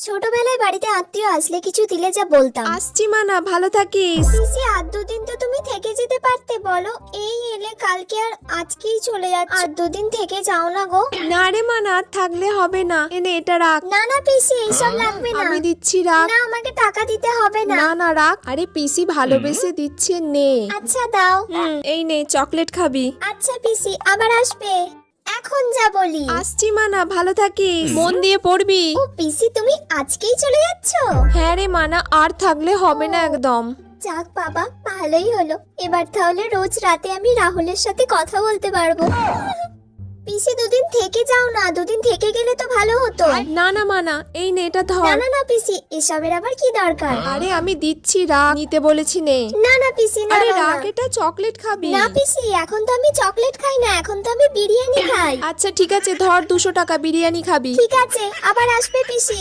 ছোটবেলায় বাড়িতে আত্মীয় আসলে কিছু দিলে যা বলতাম। আসছি মানা, ভালো থাকিস। পিসি আর দুদিন তো তুমি থেকে যেতে পারতে বলো, এই এলে কালকে আর আজকেই চলে যাচ্ছে, আর দুদিন থেকে যাও না গো। না রে মানা, আর থাকলে হবে না, এনে এটা রাখ। না না পিসি এইসব লাগবে না। আমি দিচ্ছি, রাখ। না আমাকে টাকা দিতে হবে না। না না রাখ। আরে পিসি ভালোবেসে দিচ্ছে, নে। আচ্ছা দাও। এই নে, চকলেট খাবি? আচ্ছা পিসি আবার আসবে, এখন যা বলি। আসছি মানা, ভালো থাকিস, মন দিয়ে পড়বি। ও পিসি তুমি আজকেই চলে যাচ্ছ? হ্যাঁ রে মানা, আর থাকলে হবে না একদম। যাক বাবা ভালোই হলো, এবার তাহলে রোজ রাতে আমি রাহুলের সাথে কথা বলতে পারবো। পিসি দুদিন থেকে যাও না, দুদিন থেকে গেলে তো ভালো হতো। না না মানা, এই নে এটা না ধর। না না পিসি এসবের আবার কি দরকার। আরে আমি দিচ্ছি, রাখ, নিতে বলেছি, নে। না না পিসি না আরে না, রাখ, না। এটা চকলেট খাবি। না পিসি এখন তো আমি চকলেট খাই না, এখন তো আমি বিরিয়ানি খাই। আচ্ছা ঠিক আছে, ধর 200 টাকা, বিরিয়ানি খাবি। ঠিক আছে আবার আসবে পিসি।